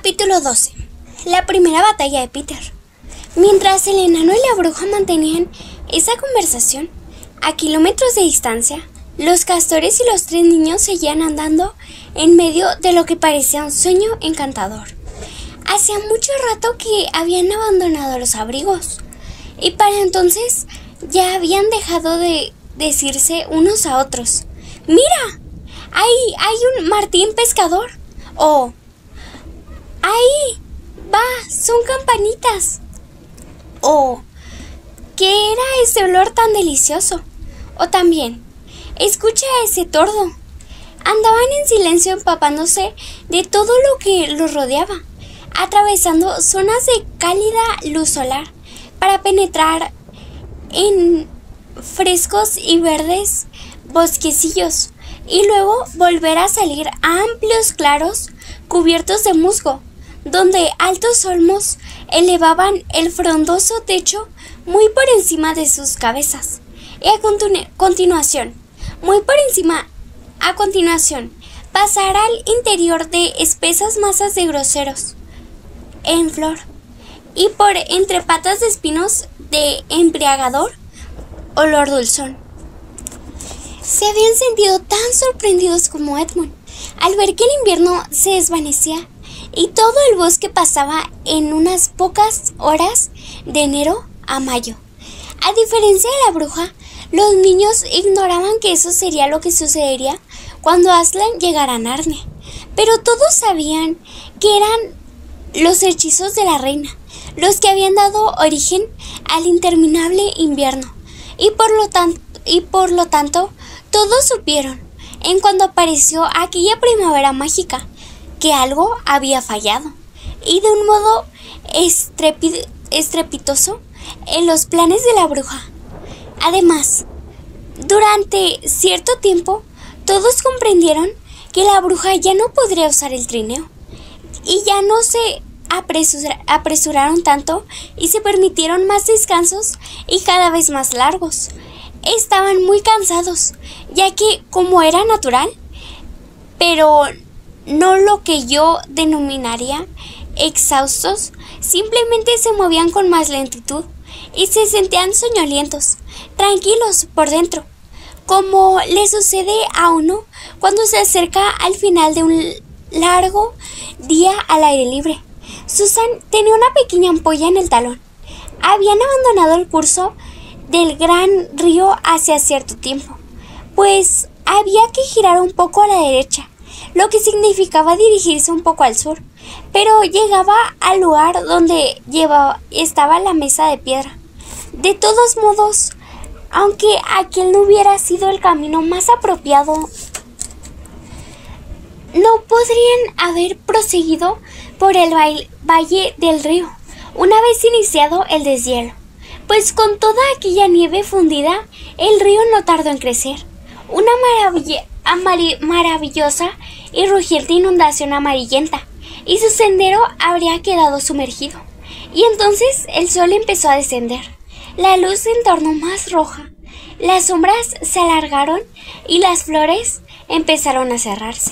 Capítulo 12. La primera batalla de Peter. Mientras el enano y la bruja mantenían esa conversación, a kilómetros de distancia, los castores y los tres niños seguían andando en medio de lo que parecía un sueño encantador. Hacía mucho rato que habían abandonado los abrigos, y para entonces ya habían dejado de decirse unos a otros: «¡Mira! Hay un martín pescador», o «¡Ahí va! ¡Son campanitas!», o «¿Qué era ese olor tan delicioso?», o también «¡Escucha a ese tordo!». Andaban en silencio empapándose de todo lo que los rodeaba, atravesando zonas de cálida luz solar para penetrar en frescos y verdes bosquecillos y luego volver a salir a amplios claros cubiertos de musgo, donde altos olmos elevaban el frondoso techo muy por encima de sus cabezas. Y a continuación, pasar al interior de espesas masas de groseros en flor, y por entre patas de espinos de embriagador olor dulzón. Se habían sentido tan sorprendidos como Edmund al ver que el invierno se desvanecía y todo el bosque pasaba en unas pocas horas de enero a mayo. A diferencia de la bruja, los niños ignoraban que eso sería lo que sucedería cuando Aslan llegara a Narnia, pero todos sabían que eran los hechizos de la reina los que habían dado origen al interminable invierno, y por lo tanto todos supieron, en cuanto apareció aquella primavera mágica, que algo había fallado, y de un modo estrepitoso, en los planes de la bruja. Además, durante cierto tiempo, todos comprendieron que la bruja ya no podría usar el trineo, y ya no se apresuraron tanto y se permitieron más descansos y cada vez más largos. Estaban muy cansados, ya que, como era natural, pero no lo que yo denominaría exhaustos, simplemente se movían con más lentitud y se sentían soñolientos, tranquilos por dentro, como le sucede a uno cuando se acerca al final de un largo día al aire libre. Susan tenía una pequeña ampolla en el talón. Habían abandonado el curso del gran río hacía cierto tiempo, pues había que girar un poco a la derecha, lo que significaba dirigirse un poco al sur, pero llegaba al lugar donde estaba la mesa de piedra. De todos modos, aunque aquel no hubiera sido el camino más apropiado, no podrían haber proseguido por el valle del río una vez iniciado el deshielo, pues con toda aquella nieve fundida, el río no tardó en crecer. Una maravillosa y rugiente inundación amarillenta, y su sendero habría quedado sumergido. Y entonces el sol empezó a descender, la luz se tornó más roja, las sombras se alargaron y las flores empezaron a cerrarse.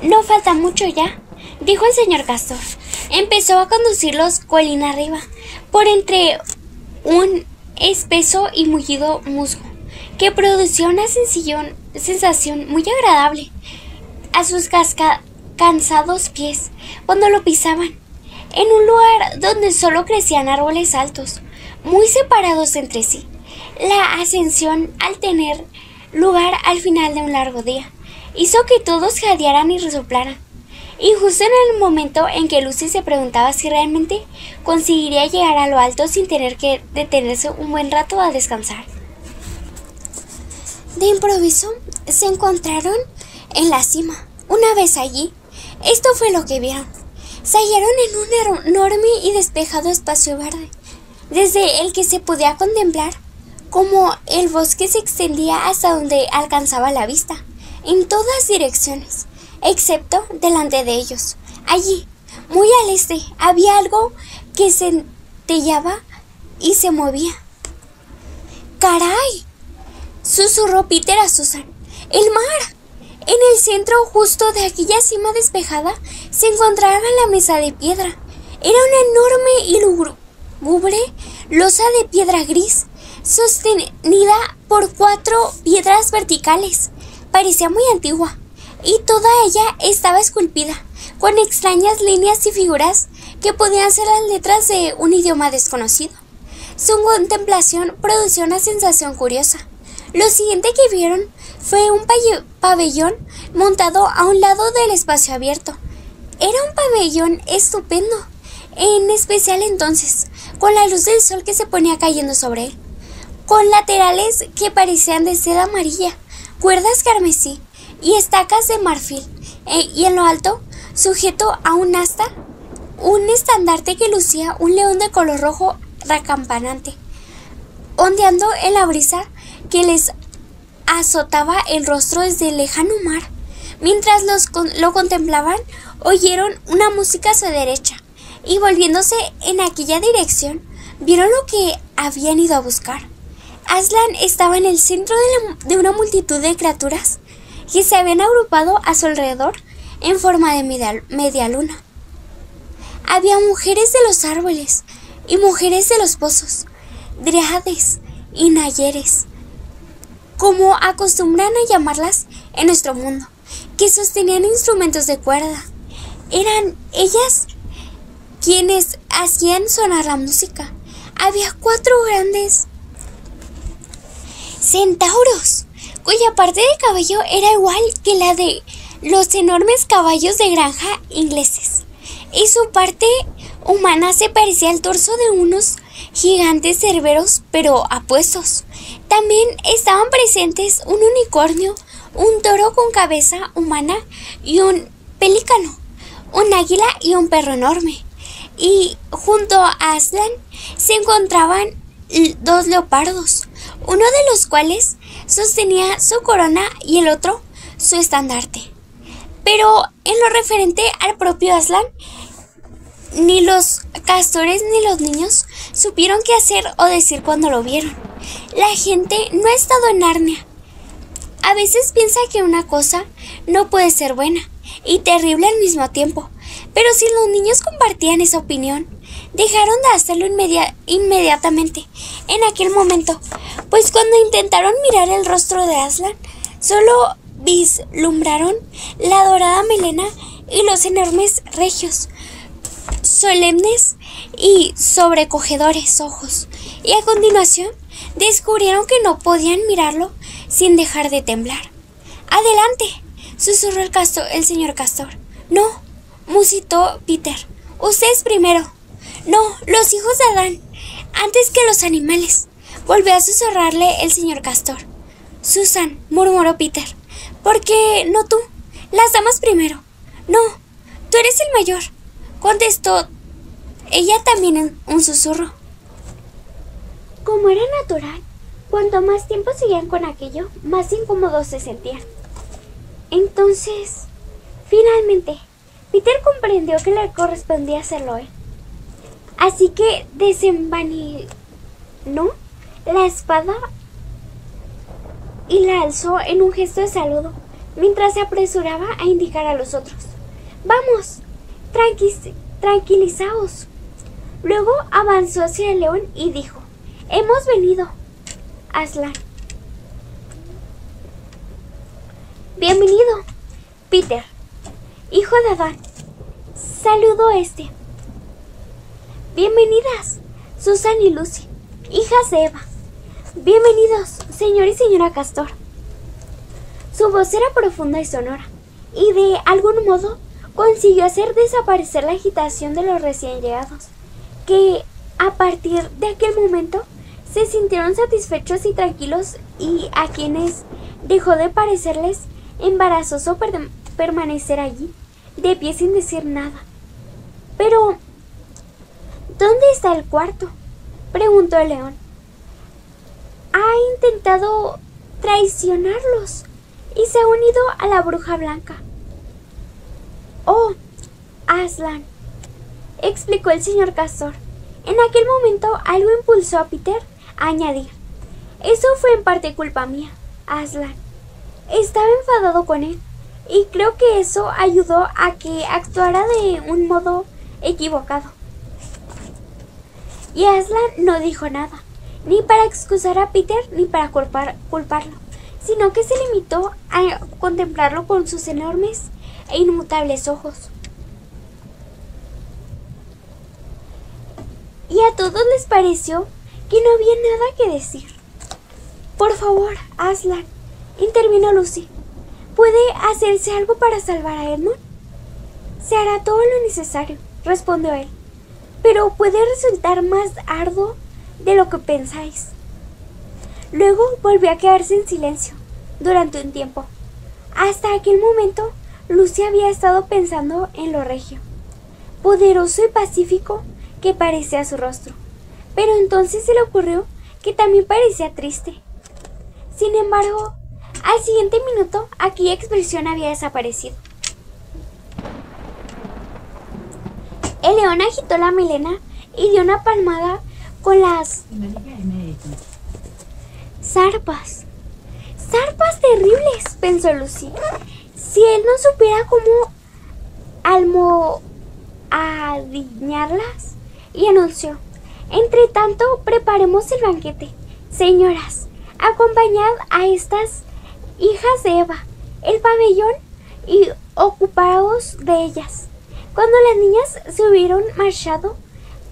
«No falta mucho ya», dijo el señor Castor. Empezó a conducirlos colina arriba, por entre un espeso y mullido musgo, que producía una sensación muy agradable a sus cansados pies cuando lo pisaban, en un lugar donde solo crecían árboles altos, muy separados entre sí. La ascensión, al tener lugar al final de un largo día, hizo que todos jadearan y resoplaran, y justo en el momento en que Lucy se preguntaba si realmente conseguiría llegar a lo alto sin tener que detenerse un buen rato a descansar. De improviso se encontraron en la cima. Una vez allí, esto fue lo que vieron. Se hallaron en un enorme y despejado espacio verde, desde el que se podía contemplar como el bosque se extendía hasta donde alcanzaba la vista, en todas direcciones, excepto delante de ellos. Allí, muy al este, había algo que centelleaba y se movía. «¡Caray!», susurró Peter a Susan. «¡El mar! En el centro justo de aquella cima despejada se encontraba la mesa de piedra. Era una enorme y lúgubre losa de piedra gris, sostenida por 4 piedras verticales. Parecía muy antigua, y toda ella estaba esculpida, con extrañas líneas y figuras que podían ser las letras de un idioma desconocido. Su contemplación produjo una sensación curiosa. Lo siguiente que vieron fue un pabellón montado a un lado del espacio abierto. Era un pabellón estupendo, en especial entonces, con la luz del sol que se ponía cayendo sobre él, con laterales que parecían de seda amarilla, cuerdas carmesí y estacas de marfil, y en lo alto, sujeto a un asta, un estandarte que lucía un león de color rojo recampanante, ondeando en la brisa que les azotaba el rostro desde el lejano mar. Mientras lo contemplaban, oyeron una música a su derecha, y volviéndose en aquella dirección, vieron lo que habían ido a buscar. Aslan estaba en el centro de una multitud de criaturas que se habían agrupado a su alrededor en forma de media luna. Había mujeres de los árboles y mujeres de los pozos, dríades y nayeres, como acostumbran a llamarlas en nuestro mundo, que sostenían instrumentos de cuerda. Eran ellas quienes hacían sonar la música. Había 4 grandes centauros, cuya parte de cabello era igual que la de los enormes caballos de granja ingleses, y su parte humana se parecía al torso de unos gigantes cerberos pero apuestos. También estaban presentes un unicornio, un toro con cabeza humana y un pelícano, un águila y un perro enorme. Y junto a Aslan se encontraban 2 leopardos, uno de los cuales sostenía su corona y el otro su estandarte. Pero en lo referente al propio Aslan, ni los castores ni los niños supieron qué hacer o decir cuando lo vieron. La gente no ha estado en Narnia. A veces piensa que una cosa no puede ser buena y terrible al mismo tiempo, pero si los niños compartían esa opinión, dejaron de hacerlo inmediatamente en aquel momento, pues cuando intentaron mirar el rostro de Aslan, solo vislumbraron la dorada melena y los enormes regios, solemnes y sobrecogedores ojos, y a continuación descubrieron que no podían mirarlo sin dejar de temblar. «Adelante», susurró el señor Castor. «No», musitó Peter, «ustedes primero». «No, los hijos de Adán, antes que los animales», volvió a susurrarle el señor Castor. «Susan», murmuró Peter, «¿por qué no tú? Las damas primero». «No, tú eres el mayor», contestó ella también en un susurro. Como era natural, cuanto más tiempo seguían con aquello, más incómodos se sentían. Entonces, finalmente, Peter comprendió que le correspondía hacerlo él. Así que desenvainó la espada y la alzó en un gesto de saludo, mientras se apresuraba a indicar a los otros. «Vamos, tranquilizaos». Luego avanzó hacia el león y dijo: «Hemos venido, Aslan». «Bienvenido, Peter, hijo de Adán», saludó este. «Bienvenidas, Susan y Lucy, hijas de Eva. Bienvenidos, señor y señora Castor». Su voz era profunda y sonora, y de algún modo consiguió hacer desaparecer la agitación de los recién llegados, que a partir de aquel momento se sintieron satisfechos y tranquilos, y a quienes dejó de parecerles embarazoso permanecer allí, de pie sin decir nada. «Pero, ¿dónde está el cuarto?», preguntó el león. «Ha intentado traicionarlos y se ha unido a la bruja blanca». «Oh, Aslan», explicó el señor Castor. En aquel momento algo impulsó a Peter a añadir: «Eso fue en parte culpa mía, Aslan. Estaba enfadado con él y creo que eso ayudó a que actuara de un modo equivocado. Y Aslan no dijo nada, ni para excusar a Peter ni para culparlo, sino que se limitó a contemplarlo con sus enormes e inmutables ojos. Y a todos les pareció que no había nada que decir. Por favor, Aslan, intervino Lucy. ¿Puede hacerse algo para salvar a Edmund? Se hará todo lo necesario, respondió él, pero puede resultar más arduo de lo que pensáis. Luego volvió a quedarse en silencio durante un tiempo. Hasta aquel momento, Lucy había estado pensando en lo regio, poderoso y pacífico que parecía su rostro, pero entonces se le ocurrió que también parecía triste. Sin embargo, al siguiente minuto, aquella expresión había desaparecido. El león agitó la melena y dio una palmada con las zarpas. ¡Zarpas terribles!, pensó Lucy. Si él no supiera cómo almohadillarlas, y anunció: entre tanto, preparemos el banquete. Señoras, acompañad a estas hijas de Eva, el pabellón, y ocupaos de ellas. Cuando las niñas se hubieron marchado,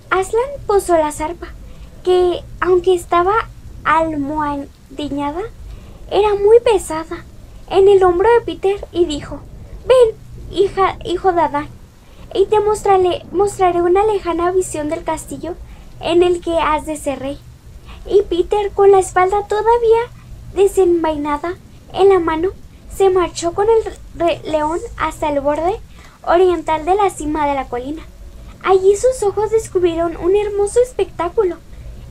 Aslan posó la zarpa, que, aunque estaba almohadillada, era muy pesada, en el hombro de Peter, y dijo: ven, hijo de Adán, y te mostraré una lejana visión del castillo en el que has de ser rey. Y Peter, con la espalda todavía desenvainada en la mano, se marchó con el león hasta el borde oriental de la cima de la colina. Allí sus ojos descubrieron un hermoso espectáculo.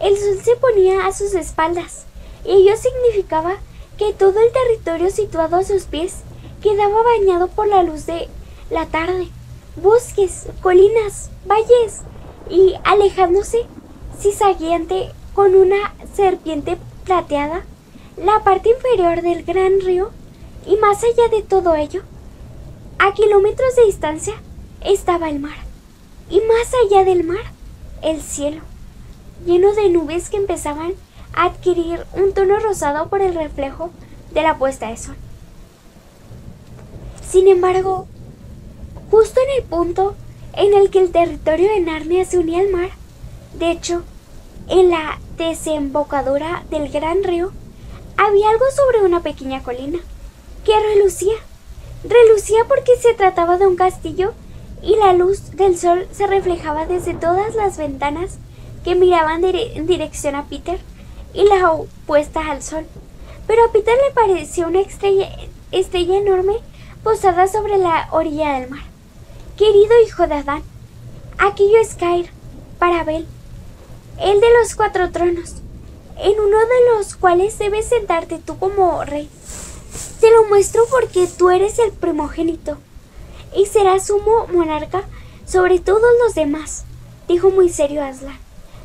El sol se ponía a sus espaldas, y ello significaba que todo el territorio situado a sus pies quedaba bañado por la luz de la tarde. Bosques, colinas, valles, y alejándose zigzagueante con una serpiente plateada, la parte inferior del gran río, y más allá de todo ello, a kilómetros de distancia, estaba el mar, y más allá del mar, el cielo, lleno de nubes que empezaban a adquirir un tono rosado por el reflejo de la puesta de sol. Sin embargo, justo en el punto en el que el territorio de Narnia se unía al mar, de hecho, en la desembocadura del gran río, había algo sobre una pequeña colina que relucía. Relucía porque se trataba de un castillo, y la luz del sol se reflejaba desde todas las ventanas que miraban en dirección a Peter y la opuesta al sol. Pero a Peter le pareció una estrella enorme posada sobre la orilla del mar. Querido hijo de Adán, aquello es caer para Bel, el de los 4 tronos, en uno de los cuales debes sentarte tú como rey. Te lo muestro porque tú eres el primogénito y serás sumo monarca sobre todos los demás, dijo muy serio Aslan.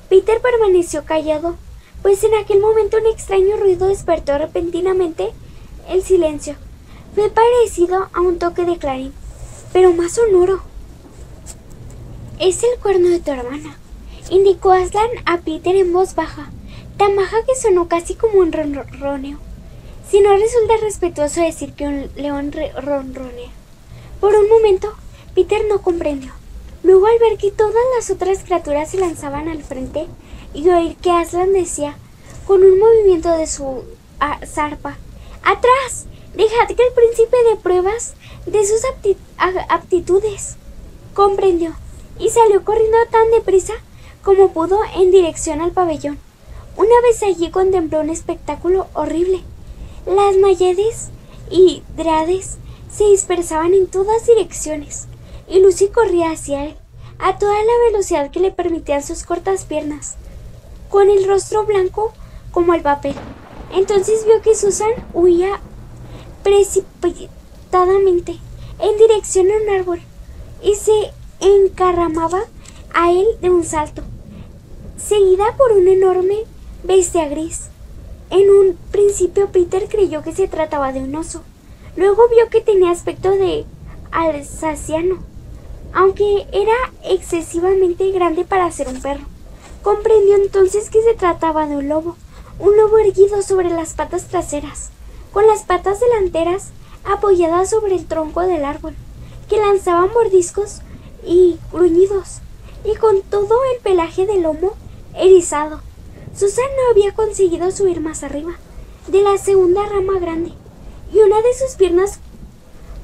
Peter permaneció callado, pues en aquel momento un extraño ruido despertó repentinamente el silencio. Fue parecido a un toque de clarín, pero más sonoro. Es el cuerno de tu hermana, indicó Aslan a Peter en voz baja, tan baja que sonó casi como un ronroneo. Si no resulta respetuoso decir que un león ronronea. Por un momento, Peter no comprendió. Luego, al ver que todas las otras criaturas se lanzaban al frente y oír que Aslan decía, con un movimiento de su zarpa: ¡atrás! Dejad que el príncipe dé pruebas de sus aptitudes. Comprendió, y salió corriendo tan deprisa como pudo en dirección al pabellón. Una vez allí contempló un espectáculo horrible. Las náyades y dráades se dispersaban en todas direcciones, y Lucy corría hacia él a toda la velocidad que le permitían sus cortas piernas, con el rostro blanco como el papel. Entonces vio que Susan huía precipitadamente en dirección a un árbol y se encaramaba a él de un salto, seguida por una enorme bestia gris. En un principio Peter creyó que se trataba de un oso. Luego vio que tenía aspecto de alsaciano, aunque era excesivamente grande para ser un perro. Comprendió entonces que se trataba de un lobo erguido sobre las patas traseras, con las patas delanteras apoyadas sobre el tronco del árbol, que lanzaban mordiscos y gruñidos, y con todo el pelaje del lomo erizado. Susan no había conseguido subir más arriba de la segunda rama grande, y una de sus piernas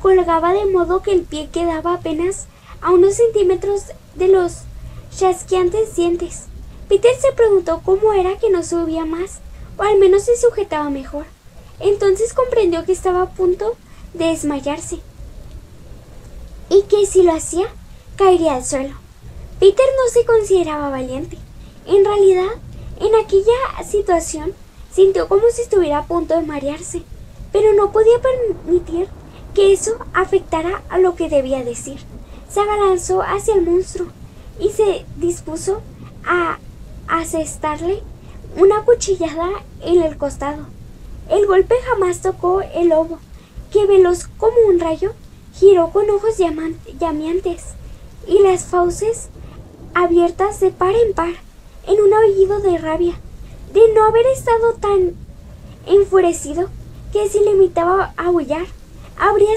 colgaba de modo que el pie quedaba apenas a unos centímetros de los chasqueantes dientes. Peter se preguntó cómo era que no subía más, o al menos se sujetaba mejor. Entonces comprendió que estaba a punto de desmayarse, y que si lo hacía, caería al suelo. Peter no se consideraba valiente. En realidad, en aquella situación, sintió como si estuviera a punto de marearse, pero no podía permitir que eso afectara a lo que debía decir. Se abalanzó hacia el monstruo y se dispuso a asestarle una cuchillada en el costado. El golpe jamás tocó el lobo, que veloz como un rayo, giró con ojos llameantes y las fauces abiertas de par en par, en un aullido de rabia, de no haber estado tan enfurecido que si limitaba a aullar, habría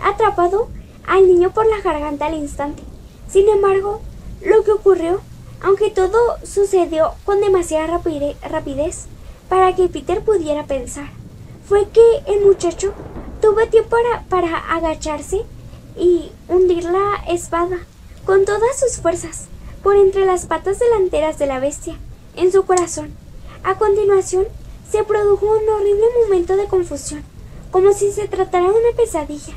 atrapado al niño por la garganta al instante. Sin embargo, lo que ocurrió, aunque todo sucedió con demasiada rapidez para que Peter pudiera pensar, fue que el muchacho tuvo tiempo para agacharse y hundir la espada con todas sus fuerzas por entre las patas delanteras de la bestia en su corazón. A continuación, se produjo un horrible momento de confusión, como si se tratara de una pesadilla.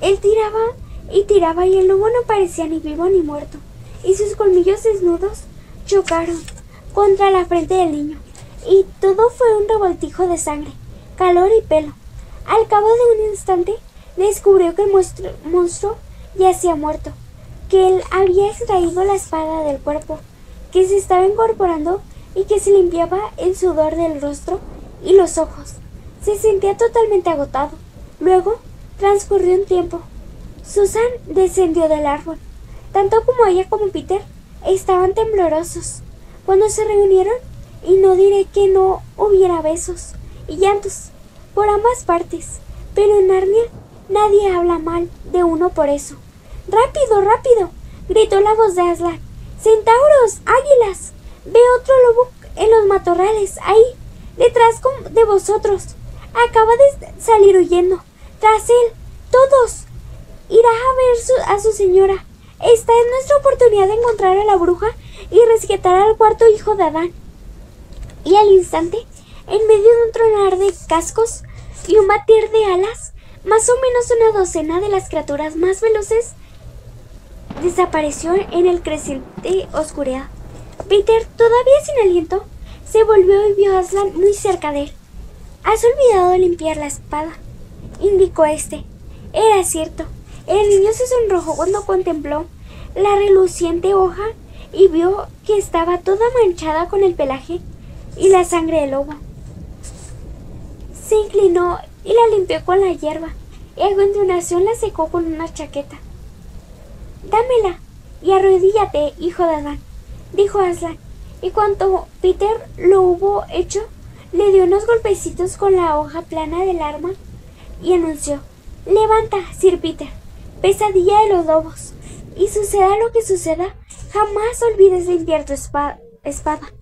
Él tiraba y el lobo no parecía ni vivo ni muerto, y sus colmillos desnudos chocaron contra la frente del niño, y todo fue un revoltijo de sangre, calor y pelo. Al cabo de un instante, descubrió que el monstruo yacía muerto, que él había extraído la espada del cuerpo, que se estaba incorporando y que se limpiaba el sudor del rostro y los ojos. Se sentía totalmente agotado. Luego transcurrió un tiempo. Susan descendió del árbol. Tanto como ella como Peter estaban temblorosos cuando se reunieron, y no diré que no hubiera besos y llantos por ambas partes, pero en Narnia nadie habla mal de uno por eso. ¡Rápido, rápido!, gritó la voz de Aslan. ¡Centauros! ¡Águilas! Ve otro lobo en los matorrales, ahí, detrás de vosotros. Acaba de salir huyendo. Tras él, todos. Irá a ver a su señora. Esta es nuestra oportunidad de encontrar a la bruja y rescatar al cuarto hijo de Adán. Y al instante, en medio de un tronar de cascos y un batir de alas, más o menos una docena de las criaturas más veloces desapareció en el creciente oscuridad. Peter, todavía sin aliento, se volvió y vio a Aslan muy cerca de él. «Has olvidado de limpiar la espada», indicó este. Era cierto. El niño se sonrojó cuando contempló la reluciente hoja y vio que estaba toda manchada con el pelaje y la sangre del lobo. Se inclinó y la limpió con la hierba, y a continuación la secó con una chaqueta. «Dámela y arrodíllate, hijo de Adán», dijo Aslan, y cuando Peter lo hubo hecho, le dio unos golpecitos con la hoja plana del arma y anunció: «Levanta, Sir Peter, pesadilla de los lobos, y suceda lo que suceda, jamás olvides limpiar tu espada».